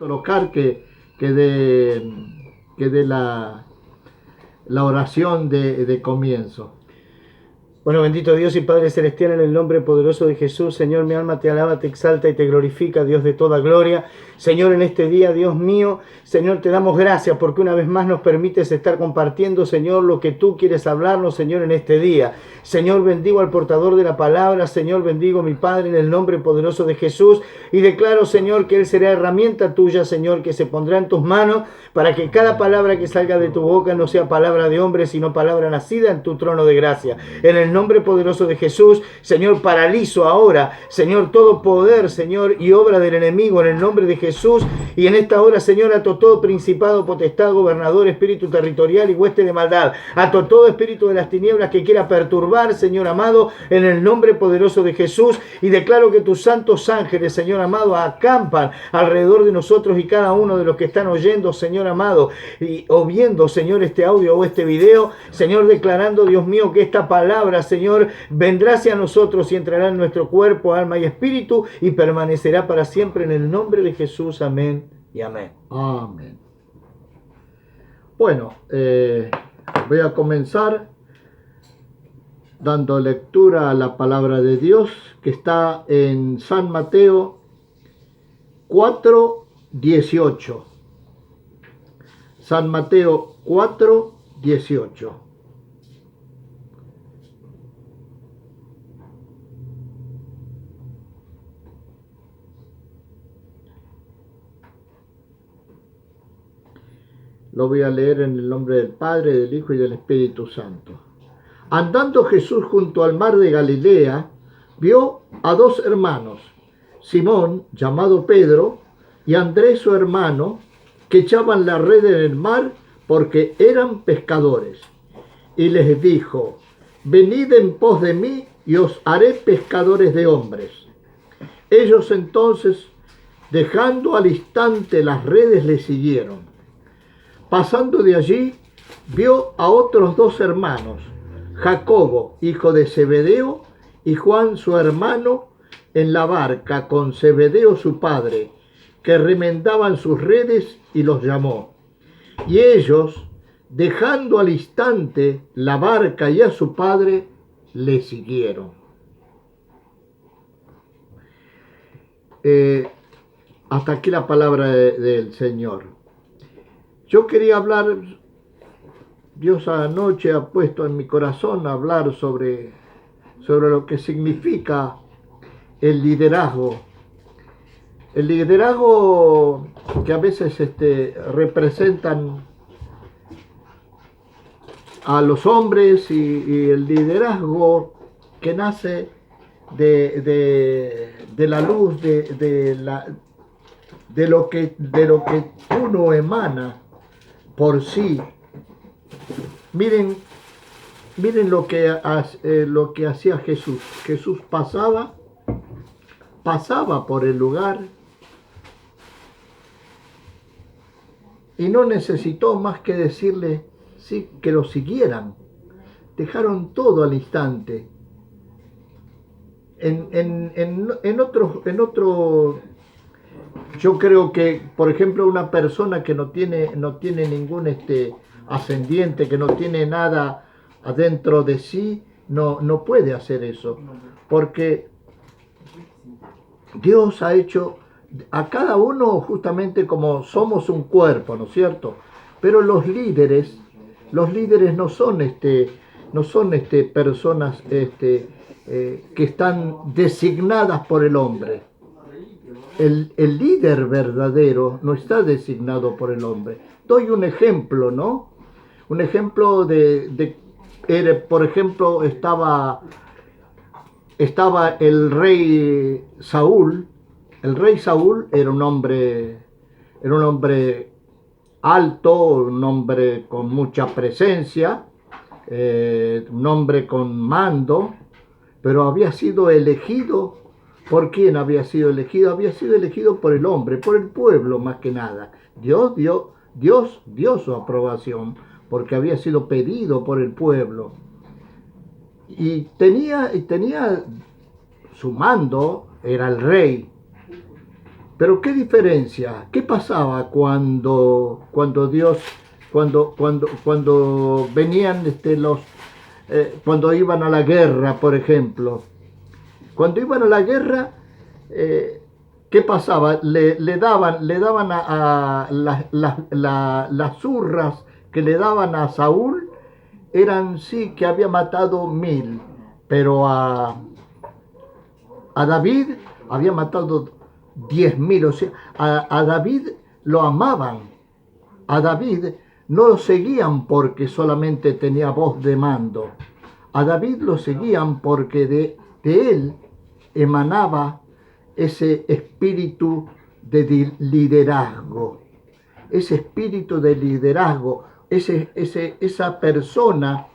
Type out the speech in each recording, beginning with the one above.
colocar que dé la oración de comienzo. Bueno, bendito Dios y Padre Celestial, en el nombre poderoso de Jesús, Señor, mi alma te alaba, te exalta y te glorifica, Dios de toda gloria. Señor, en este día, Dios mío, Señor, te damos gracias porque una vez más nos permites estar compartiendo, Señor, lo que tú quieres hablarnos, Señor, en este día. Señor, bendigo al portador de la palabra, Señor, bendigo a mi Padre en el nombre poderoso de Jesús y declaro, Señor, que Él será herramienta tuya, Señor, que se pondrá en tus manos para que cada palabra que salga de tu boca no sea palabra de hombre, sino palabra nacida en tu trono de gracia. En el nombre poderoso de Jesús, Señor, paralizo ahora, Señor, todo poder, Señor, y obra del enemigo en el nombre de Jesús. Y en esta hora, Señor, ato todo principado, potestad, gobernador, espíritu territorial y hueste de maldad. Ato todo espíritu de las tinieblas que quiera perturbar, Señor amado, en el nombre poderoso de Jesús. Y declaro que tus santos ángeles, Señor amado, acampan alrededor de nosotros y cada uno de los que están oyendo, Señor amado, o viendo, Señor, este audio o este video. Señor, declarando, Dios mío, que esta palabra, Señor, vendrá hacia nosotros y entrará en nuestro cuerpo, alma y espíritu y permanecerá para siempre en el nombre de Jesús. Amén y amén. Amén. Bueno, voy a comenzar dando lectura a la palabra de Dios que está en San Mateo 4:18. San Mateo 4:18. Lo voy a leer en el nombre del Padre, del Hijo y del Espíritu Santo. Andando Jesús junto al mar de Galilea, vio a dos hermanos, Simón, llamado Pedro, y Andrés su hermano, que echaban la red en el mar porque eran pescadores. Y les dijo: venid en pos de mí y os haré pescadores de hombres. Ellos entonces, dejando al instante las redes, le siguieron. Pasando de allí, vio a otros dos hermanos, Jacobo, hijo de Zebedeo, y Juan su hermano, en la barca con Zebedeo su padre, que remendaban sus redes, y los llamó. Y ellos, dejando al instante la barca y a su padre, le siguieron. Hasta aquí la palabra del Señor. Yo quería hablar, Dios anoche ha puesto en mi corazón hablar sobre lo que significa el liderazgo. El liderazgo que a veces representan a los hombres y el liderazgo que nace de la luz, de lo que uno emana por sí. Miren lo que hacía Jesús. Jesús pasaba por el lugar y no necesitó más que decirle que lo siguieran. Dejaron todo al instante. En otro yo creo que, por ejemplo, una persona que no tiene ningún ascendiente, que no tiene nada adentro de sí, no puede hacer eso, porque Dios ha hecho a cada uno justamente como somos un cuerpo, ¿no es cierto? Pero los líderes no son personas que están designadas por el hombre. El líder verdadero no está designado por el hombre. Doy un ejemplo, ¿no? Un ejemplo por ejemplo, estaba el rey Saúl. El rey Saúl era un hombre alto, un hombre con mucha presencia, un hombre con mando, pero había sido elegido. ¿Por quién había sido elegido? Había sido elegido por el hombre, por el pueblo más que nada. Dios dio su aprobación porque había sido pedido por el pueblo. Y tenía su mando, era el rey. Pero ¿qué diferencia? ¿Qué pasaba cuando Dios, cuando venían cuando iban a la guerra, por ejemplo? Cuando iban a la guerra, ¿qué pasaba? Le daban las zurras que le daban a Saúl, eran sí que había matado 1000, pero a David había matado 10.000. O sea, a David lo amaban. A David no lo seguían porque solamente tenía voz de mando. A David lo seguían porque de él emanaba ese espíritu de liderazgo. Ese espíritu de liderazgo, esa persona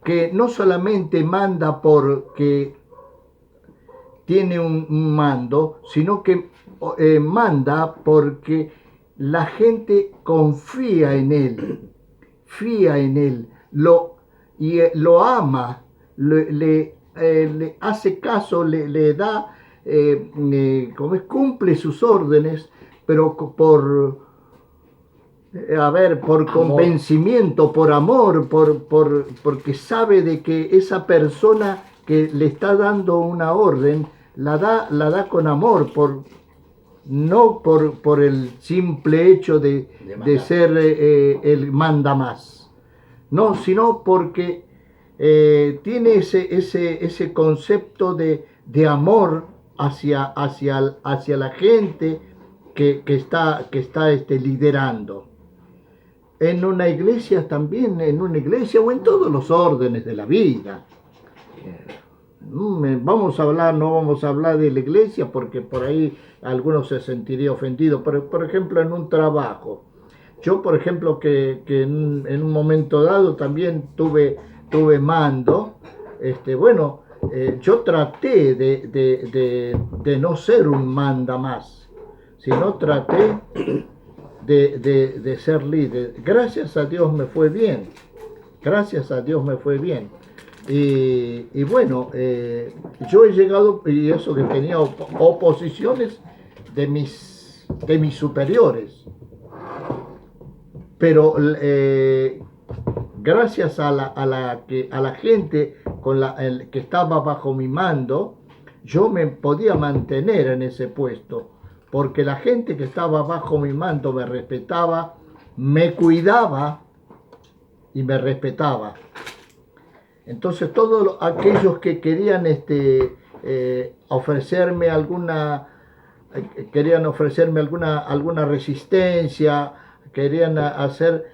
que no solamente manda porque tiene un mando, sino que manda porque la gente confía en él, lo ama, le hace caso, le da, cumple sus órdenes, pero por Amor. convencimiento, por amor, porque sabe de que esa persona que le está dando una orden la da con amor, no por el simple hecho de ser el manda más, no, sino porque tiene ese concepto de amor hacia la gente que está liderando. En una iglesia también, en una iglesia o en todos los órdenes de la vida. No vamos a hablar de la iglesia porque por ahí algunos se sentirían ofendidos, pero por ejemplo en un trabajo. Yo, por ejemplo, que en un momento dado también tuve mando, bueno, yo traté de no ser un manda más, sino traté de ser líder. Gracias a Dios me fue bien. Gracias a Dios me fue bien. Y bueno, yo he llegado, y eso que tenía oposiciones de mis superiores. Pero gracias a la gente que estaba bajo mi mando, yo me podía mantener en ese puesto, porque la gente que estaba bajo mi mando me respetaba, me cuidaba y me respetaba. Entonces todos aquellos que querían ofrecerme alguna resistencia, querían hacer,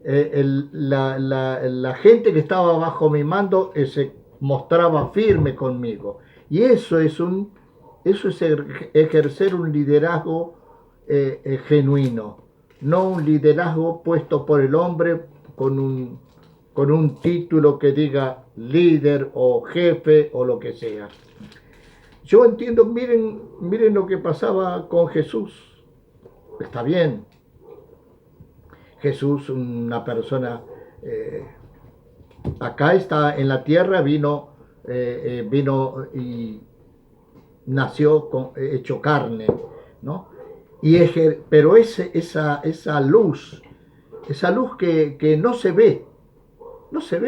la gente que estaba bajo mi mando se mostraba firme conmigo. Y eso es ejercer un liderazgo genuino, no un liderazgo puesto por el hombre con un título que diga líder o jefe o lo que sea. Yo entiendo, miren lo que pasaba con Jesús. Está bien. Jesús, una persona, acá está en la tierra, vino y nació hecho carne, ¿no? Pero esa luz que no se ve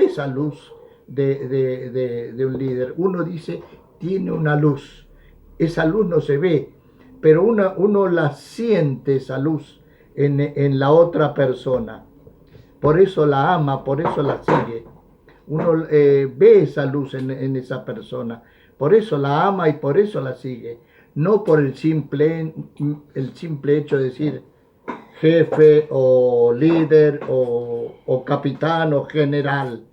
esa luz de un líder. Uno dice, tiene una luz. Esa luz no se ve, pero uno la siente, esa luz, en la otra persona. Por eso la ama, por eso la sigue. Uno ve esa luz en esa persona. Por eso la ama y por eso la sigue. No por el simple hecho de decir jefe o líder o capitán o general,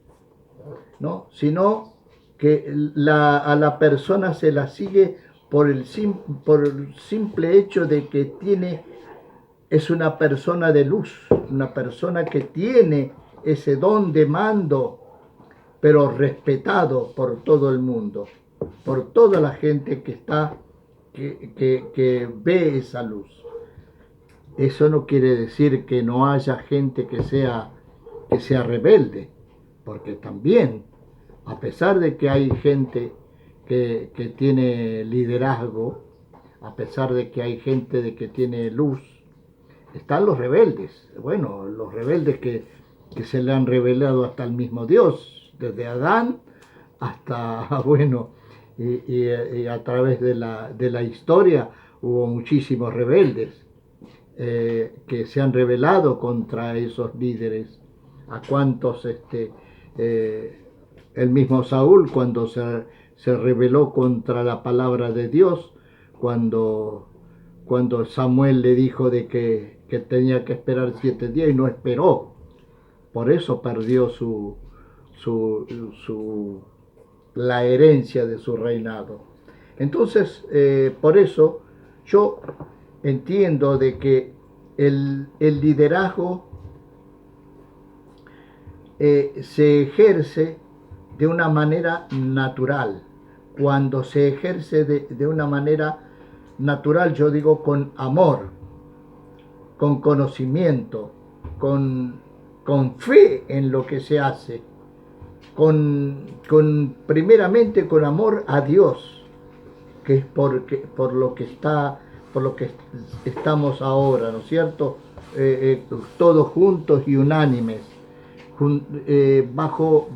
¿no? Sino que a la persona se la sigue por el simple hecho de que es una persona de luz, una persona que tiene ese don de mando, pero respetado por todo el mundo, por toda la gente que ve esa luz. Eso no quiere decir que no haya gente que sea rebelde, porque también, a pesar de que hay gente que tiene liderazgo, a pesar de que hay gente de que tiene luz, están los rebeldes. Bueno, los rebeldes que se le han revelado hasta el mismo Dios, desde Adán hasta, bueno, y a través de la historia hubo muchísimos rebeldes que se han rebelado contra esos líderes. A cuantos el mismo Saúl cuando se rebeló contra la palabra de Dios, cuando Samuel le dijo de que tenía que esperar 7 días y no esperó. Por eso perdió la herencia de su reinado. Entonces, por eso yo entiendo de que el liderazgo se ejerce de una manera natural. Cuando se ejerce de una manera natural, yo digo con amor, con conocimiento, con fe en lo que se hace, primeramente con amor a Dios, que es por lo que estamos ahora, ¿no es cierto? Todos juntos y unánimes, bajo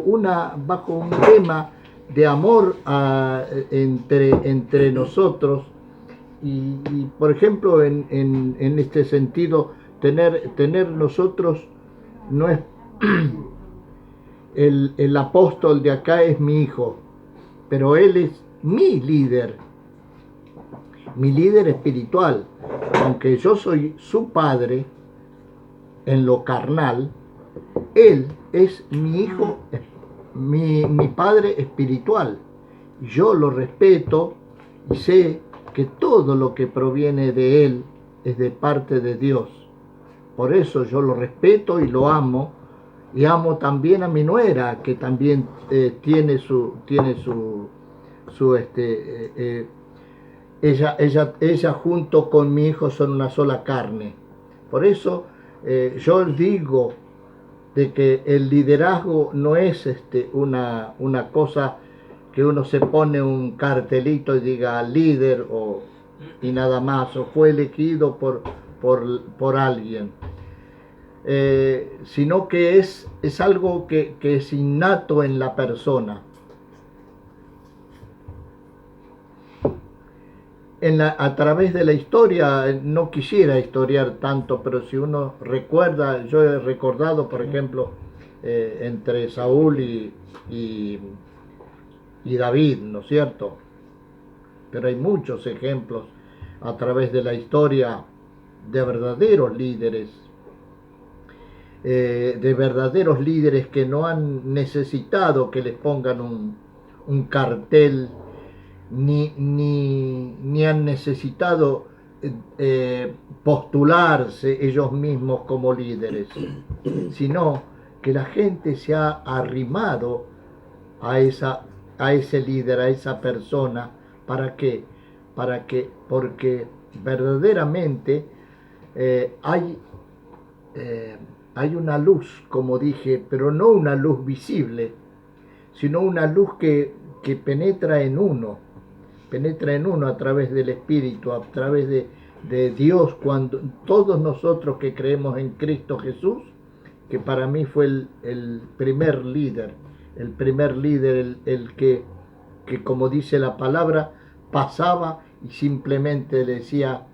un tema de amor entre nosotros y, por ejemplo, en este sentido, tener nosotros no es el apóstol de acá es mi hijo, pero él es mi líder espiritual. Aunque yo soy su padre en lo carnal, él es mi hijo, mi padre espiritual. Yo lo respeto y sé que todo lo que proviene de él es de parte de Dios. Por eso yo lo respeto y lo amo, y amo también a mi nuera, que también tiene su ella junto con mi hijo son una sola carne. Por eso yo digo de que el liderazgo no es una cosa que uno se pone un cartelito y diga líder y nada más, o fue elegido por alguien. Sino que es algo que es innato en la persona. A través de la historia, no quisiera historiar tanto, pero si uno recuerda, yo he recordado, por ejemplo, entre Saúl y David, ¿no es cierto? Pero hay muchos ejemplos a través de la historia de verdaderos líderes, que no han necesitado que les pongan un cartel, ni han necesitado postularse ellos mismos como líderes, sino que la gente se ha arrimado a ese líder, a esa persona. ¿Para qué? Porque verdaderamente hay una luz, como dije, pero no una luz visible, sino una luz que penetra en uno a través del Espíritu, a través de Dios, cuando todos nosotros que creemos en Cristo Jesús, que para mí fue el primer líder, el que como dice la palabra, pasaba y simplemente decía,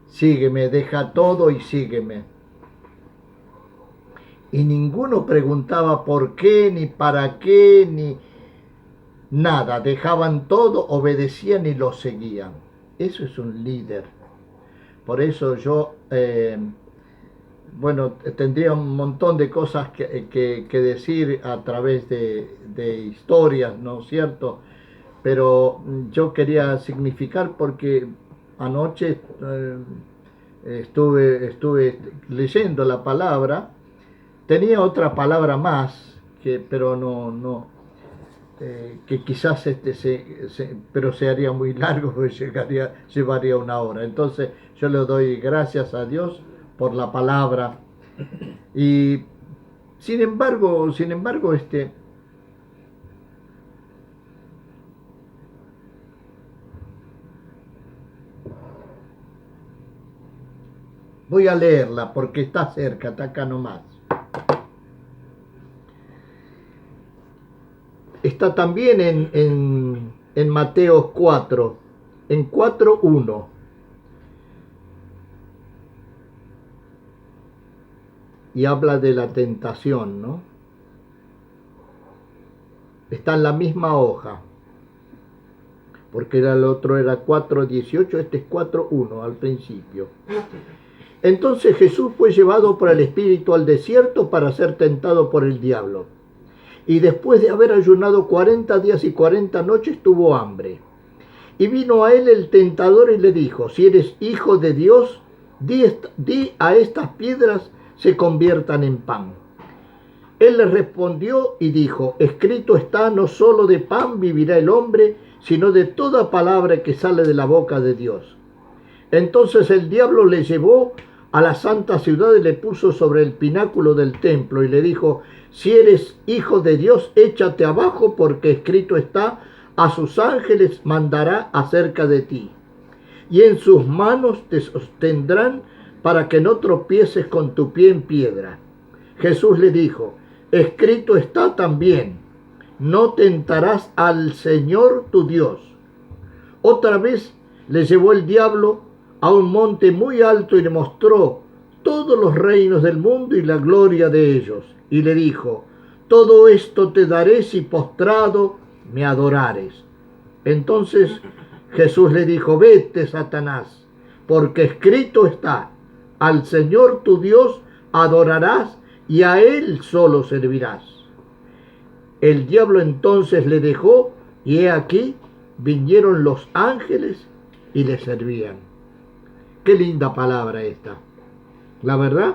sígueme, deja todo y sígueme. Y ninguno preguntaba por qué, ni para qué, ni nada. Dejaban todo, obedecían y lo seguían. Eso es un líder. Por eso yo, tendría un montón de cosas que decir a través de historias, ¿no es cierto? Pero yo quería significar porque anoche estuve leyendo la palabra. Tenía otra palabra más, pero no, que quizás pero se haría muy largo, porque llevaría una hora. Entonces yo le doy gracias a Dios por la palabra. Y sin embargo, Voy a leerla porque está cerca, está acá nomás. Está también en Mateo 4, en 4:1. Y habla de la tentación, ¿no? Está en la misma hoja, porque el otro era 4:18, este es 4:1 al principio. Entonces Jesús fue llevado por el Espíritu al desierto para ser tentado por el diablo. Y después de haber ayunado 40 días y 40 noches tuvo hambre. Y vino a él el tentador y le dijo, si eres hijo de Dios, di a estas piedras se conviertan en pan. Él le respondió y dijo, escrito está, no solo de pan vivirá el hombre, sino de toda palabra que sale de la boca de Dios. Entonces el diablo le llevó a la santa ciudad y le puso sobre el pináculo del templo y le dijo, si eres hijo de Dios, échate abajo, porque escrito está, a sus ángeles mandará acerca de ti, y en sus manos te sostendrán para que no tropieces con tu pie en piedra. Jesús le dijo, escrito está también, no tentarás al Señor tu Dios. Otra vez le llevó el diablo a un monte muy alto y le mostró todos los reinos del mundo y la gloria de ellos. Y le dijo, todo esto te daré si postrado me adorares. Entonces Jesús le dijo, vete, Satanás, porque escrito está, al Señor tu Dios adorarás y a Él solo servirás. El diablo entonces le dejó y he aquí vinieron los ángeles y le servían. Qué linda palabra esta. La verdad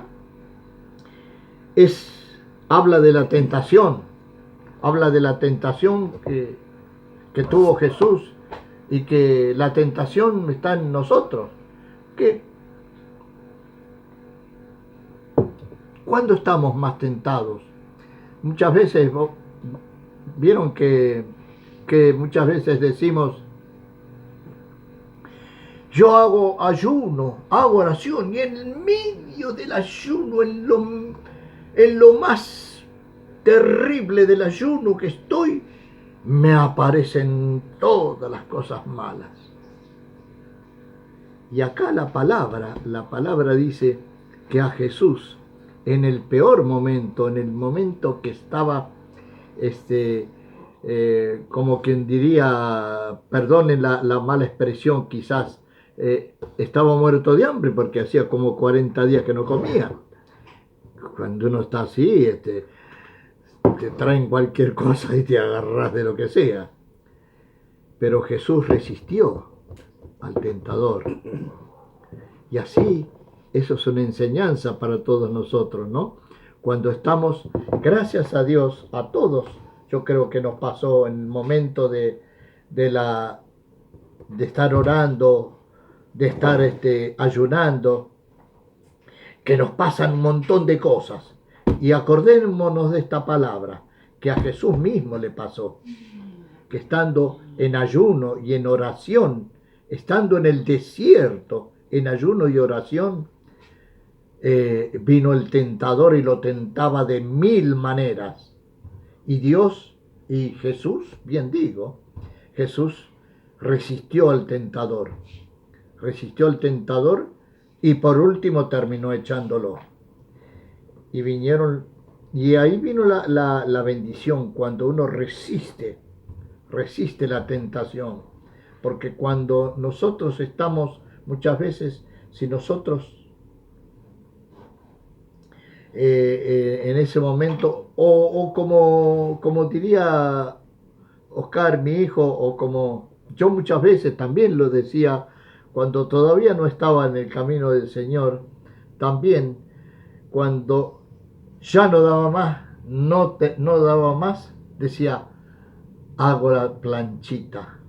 habla de la tentación, habla de la tentación que tuvo Jesús y que la tentación está en nosotros. ¿Cuándo estamos más tentados? Muchas veces, vieron que muchas veces decimos, yo hago ayuno, hago oración, y en el medio del ayuno, en lo más terrible del ayuno que estoy, me aparecen todas las cosas malas. Y acá la palabra dice que a Jesús, en el peor momento, en el momento que estaba, como quien diría, perdonen la mala expresión quizás, estaba muerto de hambre porque hacía como 40 días que no comía. Cuando uno está así, te traen cualquier cosa y te agarras de lo que sea. Pero Jesús resistió al tentador. Y así, eso es una enseñanza para todos nosotros, ¿no? Cuando estamos, gracias a Dios, a todos, yo creo que nos pasó en el momento de estar orando, de estar ayunando, que nos pasan un montón de cosas. Y acordémonos de esta palabra, que a Jesús mismo le pasó, que estando en ayuno y en oración, estando en el desierto, en ayuno y oración, vino el tentador y lo tentaba de 1000 maneras. Y Dios y Jesús, bien digo, Jesús resistió al tentador y por último terminó echándolo. Y ahí vino la bendición, cuando uno resiste la tentación. Porque cuando nosotros estamos, muchas veces, si nosotros en ese momento, o como diría Oscar, mi hijo, o como yo muchas veces también lo decía, cuando todavía no estaba en el camino del Señor, también cuando ya no daba más, no daba más, decía, hago la planchita,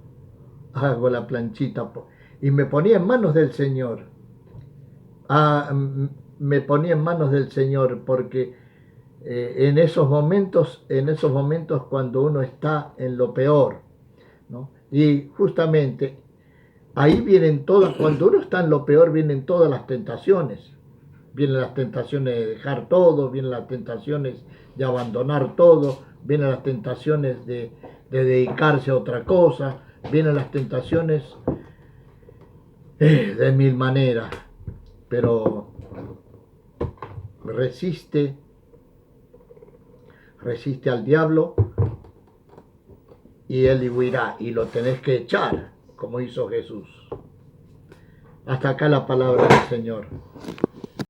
y me ponía en manos del Señor. Me ponía en manos del Señor, porque en esos momentos cuando uno está en lo peor, ¿no? Y justamente ahí vienen todas, cuando uno está en lo peor, vienen todas las tentaciones. vienen las tentaciones de dejar todo, vienen las tentaciones de abandonar todo, vienen las tentaciones de dedicarse a otra cosa, vienen las tentaciones de mil maneras, pero resiste al diablo y él huirá, y lo tenés que echar, como hizo Jesús. Hasta acá la palabra del Señor.